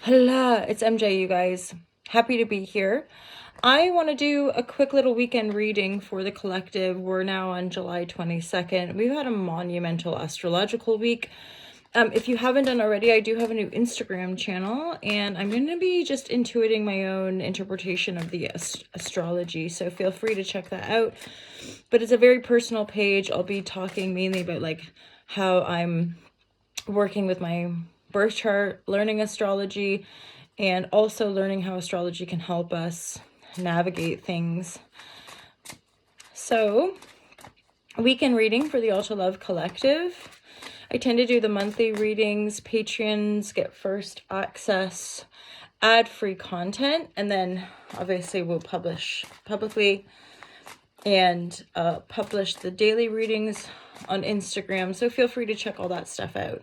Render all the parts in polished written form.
Hello, it's MJ, you guys. Happy to be here. I want to do a quick little weekend reading for the collective. We're now on July 22nd. We've had a monumental astrological week. If you haven't done already, I do have a new Instagram channel, and I'm going to be just intuiting my own interpretation of the astrology, so feel free to check that out. But it's a very personal page. I'll be talking mainly about like how I'm working with my birth chart, learning astrology, and also learning how astrology can help us navigate things. So, weekend reading for the Alta Love Collective. I tend to do the monthly readings. Patreons get first access, ad-free content, and then obviously we'll publish publicly and publish the daily readings on Instagram. So feel free to check all that stuff out.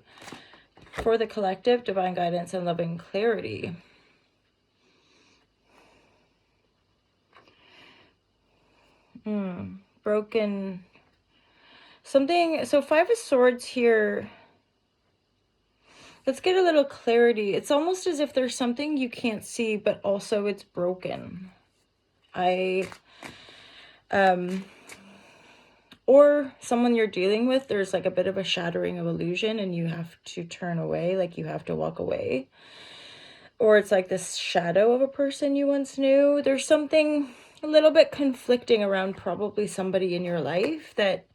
For the collective, divine guidance and loving clarity. Broken. Something. So 5 of Swords here. Let's get a little clarity. It's almost as if there's something you can't see, but also it's broken. Or someone you're dealing with, there's like a bit of a shattering of illusion and you have to turn away, like you have to walk away. Or it's like this shadow of a person you once knew. There's something a little bit conflicting around probably somebody in your life that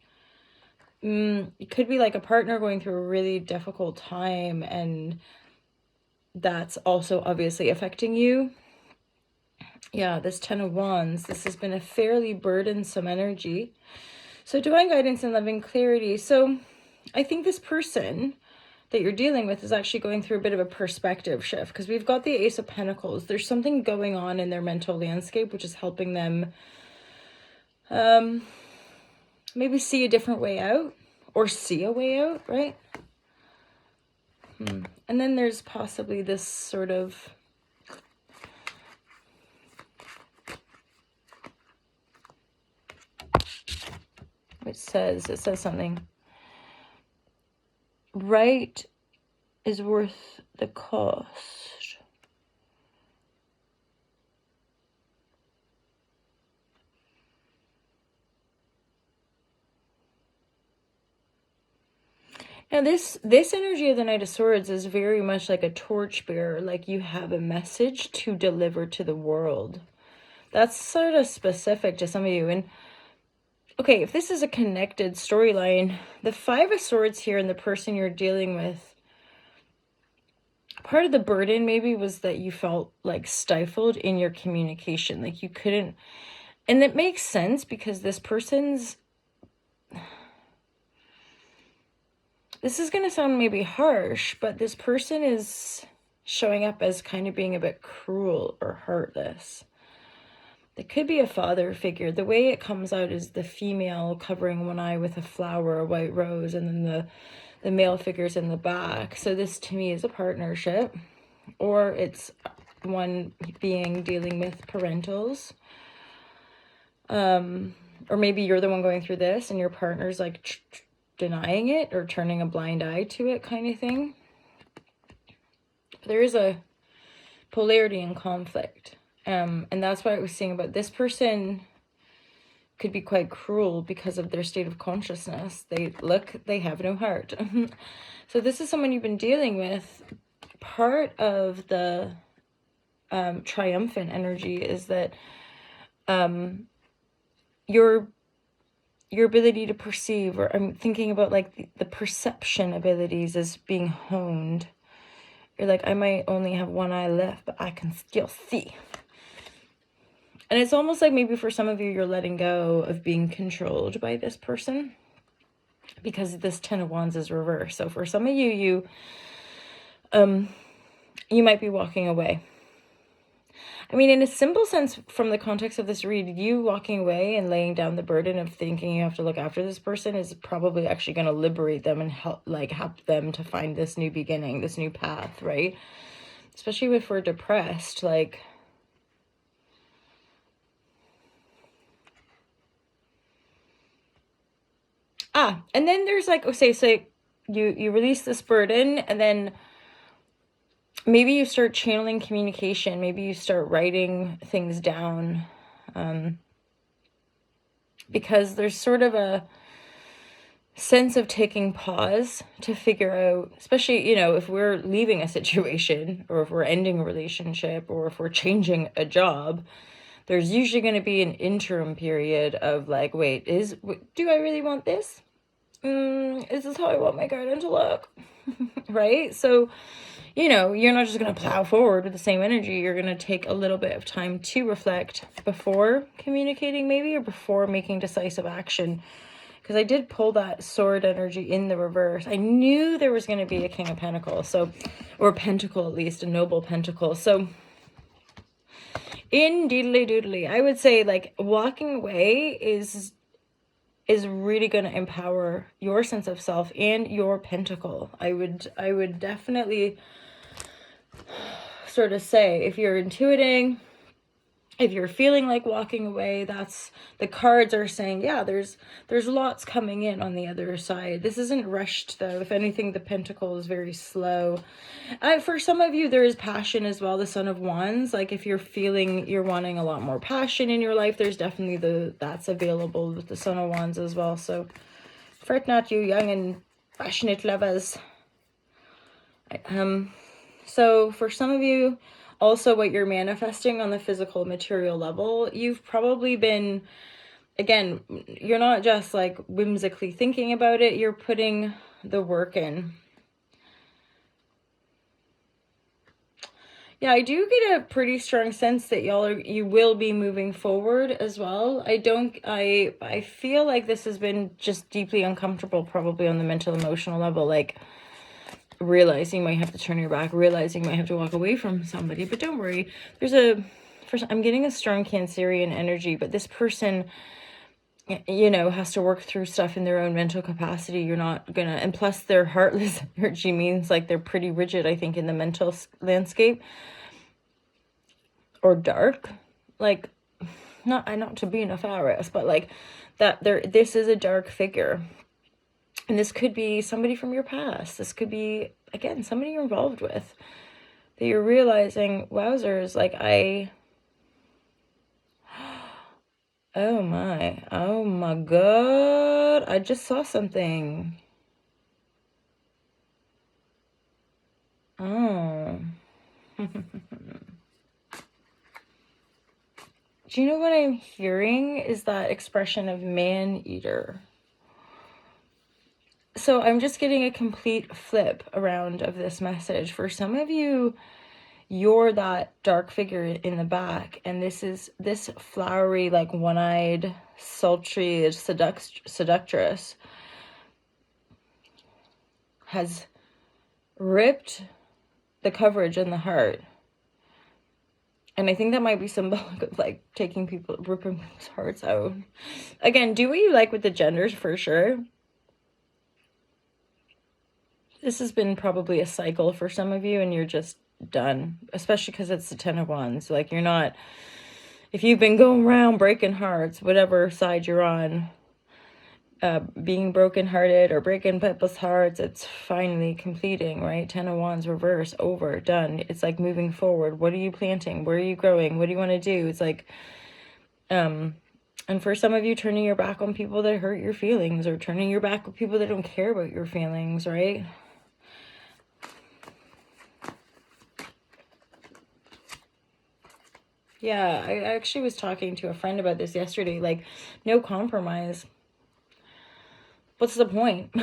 it could be like a partner going through a really difficult time, and that's also obviously affecting you. Yeah, this 10 of Wands, this has been a fairly burdensome energy. So divine guidance and loving clarity. So I think this person that you're dealing with is actually going through a bit of a perspective shift, because we've got the Ace of Pentacles. There's something going on in their mental landscape which is helping them maybe see a different way out, or see a way out, right? And then there's possibly this sort of it says something. Right is worth the cost. Now this energy of the Knight of Swords is very much like a torchbearer, like you have a message to deliver to the world. That's sort of specific to some of you. And okay, if this is a connected storyline, the 5 of Swords here and the person you're dealing with, part of the burden maybe was that you felt like stifled in your communication, like you couldn't, and it makes sense because this person's, this is going to sound maybe harsh, but this person is showing up as kind of being a bit cruel or heartless. It could be a father figure. The way it comes out is the female covering one eye with a flower, a white rose, and then the male figure's in the back. So this to me is a partnership, or it's one being dealing with parentals. Or maybe you're the one going through this and your partner's like denying it or turning a blind eye to it, kind of thing. There is a polarity and conflict. And that's why I was saying about this person could be quite cruel because of their state of consciousness. They have no heart. So this is someone you've been dealing with. Part of the triumphant energy is that your ability to perceive, or I'm thinking about like the perception abilities as being honed. You're like, I might only have one eye left, but I can still see. And it's almost like maybe for some of you, you're letting go of being controlled by this person, because this 10 of Wands is reversed. So for some of you, you might be walking away. I mean, in a simple sense, from the context of this read, you walking away and laying down the burden of thinking you have to look after this person is probably actually going to liberate them and help them to find this new beginning, this new path, right? Especially if we're depressed, like, and then there's like, say you release this burden, and then maybe you start channeling communication. Maybe you start writing things down, because there's sort of a sense of taking pause to figure out, especially, you know, if we're leaving a situation, or if we're ending a relationship, or if we're changing a job, there's usually going to be an interim period of like, wait, do I really want this? Is this how I want my garden to look? Right? So, you know, you're not just going to plow forward with the same energy. You're going to take a little bit of time to reflect before communicating, maybe, or before making decisive action. Because I did pull that sword energy in the reverse. I knew there was going to be a King of Pentacles, or Pentacle, at least a noble Pentacle. So in doodly doodly, I would say like walking away is really going to empower your sense of self and your Pentacle. I would definitely sort of say, if you're intuiting, if you're feeling like walking away, that's the cards are saying, yeah, there's lots coming in on the other side. This isn't rushed, though. If anything, the Pentacle is very slow. For some of you, there is passion as well. The Son of Wands, like if you're feeling you're wanting a lot more passion in your life, there's definitely that's available with the Son of Wands as well. So fret not, you young and passionate lovers. So for some of you, also what you're manifesting on the physical material level, you've probably been, again, you're not just like whimsically thinking about it, you're putting the work in. Yeah, I do get a pretty strong sense that you will be moving forward as well. I feel like this has been just deeply uncomfortable, probably on the mental, emotional level, like realizing you might have to turn your back, realizing you might have to walk away from somebody. But don't worry, I'm getting a strong Cancerian energy, but this person, you know, has to work through stuff in their own mental capacity. You're not gonna, and plus their heartless energy means like they're pretty rigid, I think, in the mental landscape, or dark, like not to be nefarious, but like that this is a dark figure. And this could be somebody from your past. This could be, again, somebody you're involved with, that you're realizing, wowzers, like oh my God, I just saw something. Oh. Do you know what I'm hearing is that expression of man-eater? So I'm just getting a complete flip around of this message. For some of you, you're that dark figure in the back, and this flowery, like one-eyed, sultry seductress has ripped the coverage in the heart. And I think that might be symbolic of like ripping people's hearts out. Again, do what you like with the genders, for sure. This has been probably a cycle for some of you, and you're just done, especially because it's the Ten of Wands. Like, you're not, if you've been going around breaking hearts, whatever side you're on, being brokenhearted or breaking people's hearts, it's finally completing, right? Ten of Wands reverse, over, done. It's like moving forward. What are you planting? Where are you growing? What do you want to do? It's like, and for some of you, turning your back on people that hurt your feelings, or turning your back on people that don't care about your feelings, right? Yeah, I actually was talking to a friend about this yesterday, like, no compromise. What's the point?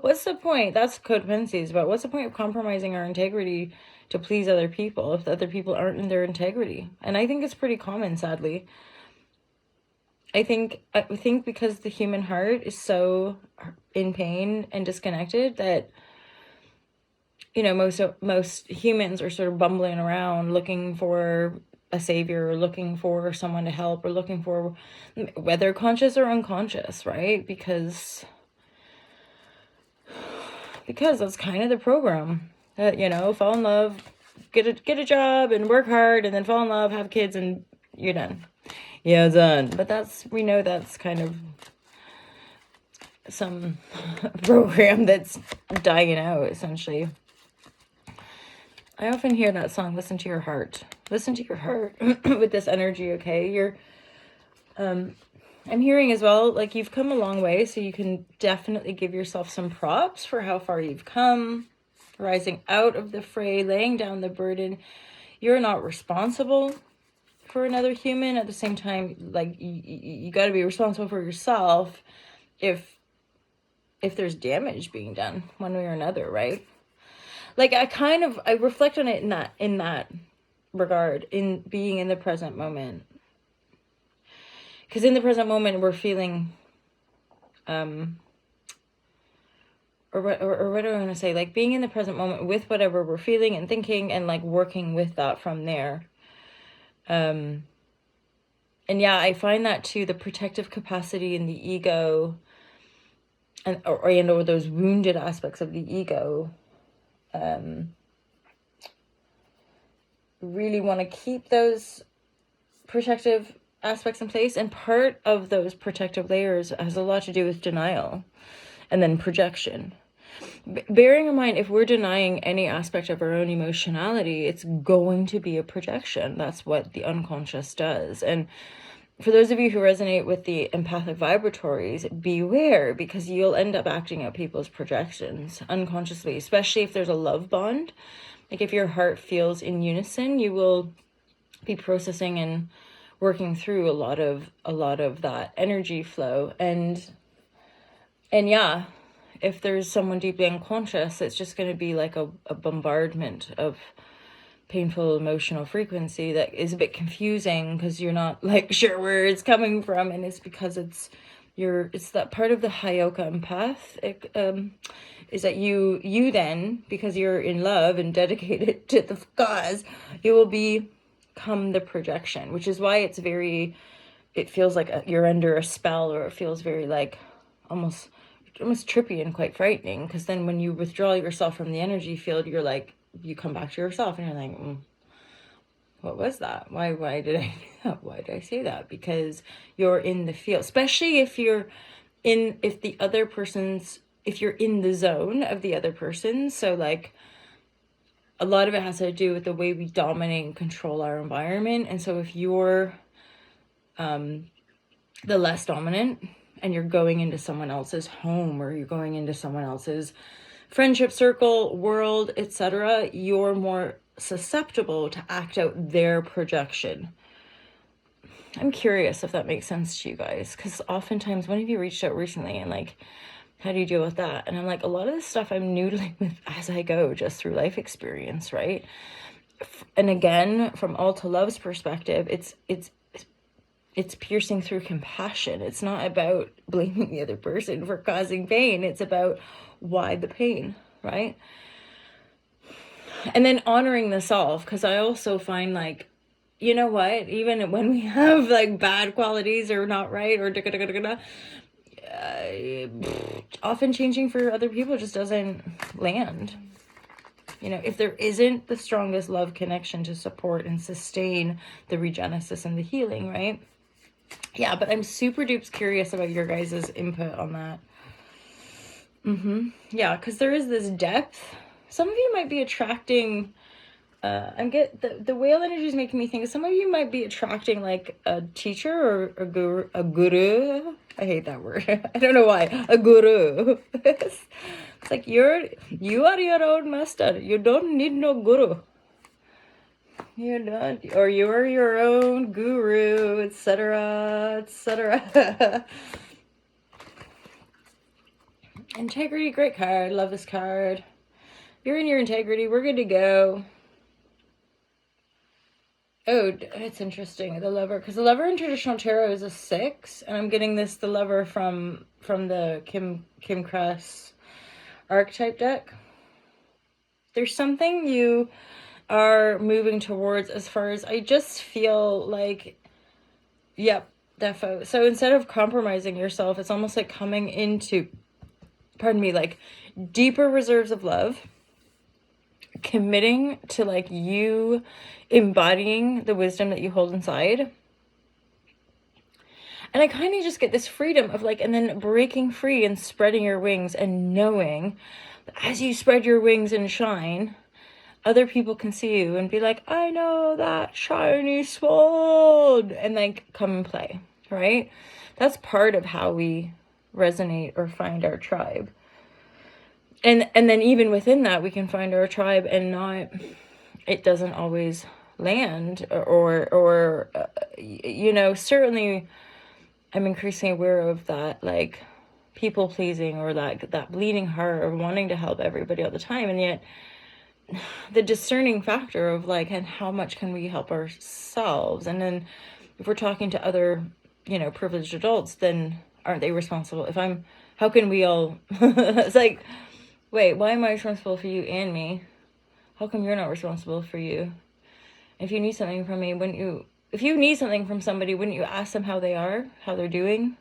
What's the point? That's codependency, but what's the point of compromising our integrity to please other people if the other people aren't in their integrity? And I think it's pretty common, sadly. I think because the human heart is so in pain and disconnected that, you know, most humans are sort of bumbling around looking for a savior, or looking for someone to help, or looking for, whether conscious or unconscious, right? Because that's kind of the program. You know, fall in love, get a job and work hard, and then fall in love, have kids, and you're done. Yeah, done. But we know that's kind of some program that's dying out, essentially. I often hear that song, Listen to Your Heart. Listen to your heart with this energy, okay? I'm hearing as well, like, you've come a long way, so you can definitely give yourself some props for how far you've come, rising out of the fray, laying down the burden. You're not responsible for another human. At the same time, like, you got to be responsible for yourself if there's damage being done one way or another, right? Like, I reflect on it in that regard, in being in the present moment. Because in the present moment, we're feeling, or what do I want to say? Like, being in the present moment with whatever we're feeling and thinking, and like working with that from there. And yeah, I find that too, the protective capacity in the ego, or those wounded aspects of the ego, really want to keep those protective aspects in place. And part of those protective layers has a lot to do with denial and then projection. Bearing in mind, if we're denying any aspect of our own emotionality, it's going to be a projection. That's what the unconscious does. And for those of you who resonate with the empathic vibratories, beware, because you'll end up acting out people's projections unconsciously, especially if there's a love bond. Like, if your heart feels in unison, you will be processing and working through a lot of that energy flow. And yeah, if there's someone deeply unconscious, it's just going to be like a bombardment of painful emotional frequency that is a bit confusing, because you're not like sure where it's coming from. And it's because it's that part of the Hayoka empath, is that you then, because you're in love and dedicated to the cause, you will become the projection, which is why it feels like you're under a spell, or it feels very like almost trippy and quite frightening, because then when you withdraw yourself from the energy field, you're like, you come back to yourself and you're like, what was that? Why did I do that? Why did I say that? Because you're in the field, especially if you're in the zone of the other person. So like, a lot of it has to do with the way we dominate and control our environment. And so if you're the less dominant, and you're going into someone else's home, or you're going into someone else's friendship circle, world, etc., you're more susceptible to act out their projection. I'm curious if that makes sense to you guys, because oftentimes, one of you reached out recently and like, how do you deal with that? And I'm like, a lot of this stuff I'm noodling with as I go, just through life experience, right? And again, from All to Love's perspective, it's piercing through compassion. It's not about blaming the other person for causing pain. It's about why the pain, right? And then honoring the self, because I also find like, you know what, even when we have like bad qualities or not right, or often changing for other people just doesn't land. You know, if there isn't the strongest love connection to support and sustain the regenesis and the healing, right? Yeah, but I'm super dupes curious about your guys' input on that. Yeah, because there is this depth. Some of you might be attracting, the whale energy is making me think some of you might be attracting like a teacher or a guru. I hate that word. I don't know why. A guru. It's like you are your own master. You don't need no guru. You don't, or you are your own guru, etc., etc. Integrity, great card. Love this card. You're in your integrity. We're good to go. Oh, it's interesting. The Lover, because the Lover in traditional tarot is a 6, and I'm getting the Lover from the Kim Kress archetype deck. There's something you are moving towards, as far as I just feel like, yep, defo. So instead of compromising yourself, it's almost like coming into, like deeper reserves of love, committing to like you embodying the wisdom that you hold inside. And I kind of just get this freedom of like, and then breaking free and spreading your wings, and knowing that as you spread your wings and shine, other people can see you and be like, I know that shiny swan, and like come and play, right? That's part of how we resonate or find our tribe. And then even within that, we can find our tribe and not, it doesn't always land, or you know, certainly I'm increasingly aware of that, like people pleasing, or that bleeding heart, or wanting to help everybody all the time. And yet the discerning factor of like, and how much can we help ourselves? And then if we're talking to other, you know, privileged adults, then aren't they responsible? How can we all, it's like, wait, why am I responsible for you and me? How come you're not responsible for you? If you need something from me, if you need something from somebody, wouldn't you ask them how they are, how they're doing?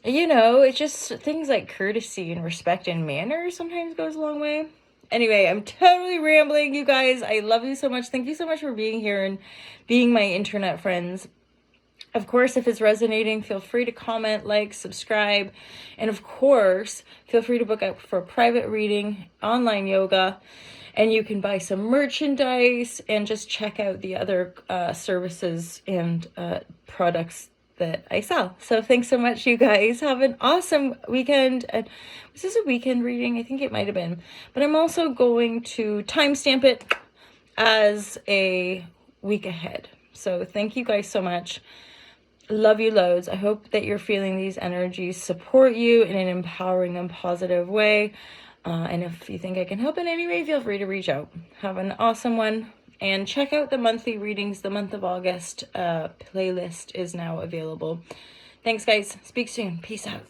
You know, it's just things like courtesy and respect and manners sometimes goes a long way. Anyway, I'm totally rambling, you guys. I love you so much. Thank you so much for being here and being my internet friends. Of course, if it's resonating, feel free to comment, like, subscribe. And of course, feel free to book out for a private reading, online yoga, and you can buy some merchandise and just check out the other services and products that I sell. So thanks so much, you guys. Have an awesome weekend. Was this a weekend reading? I think it might have been. But I'm also going to timestamp it as a week ahead. So thank you guys so much. Love you loads. I hope that you're feeling these energies support you in an empowering and positive way. And if you think I can help in any way, feel free to reach out. Have an awesome one. And check out the monthly readings. The month of August playlist is now available. Thanks, guys. Speak soon. Peace out.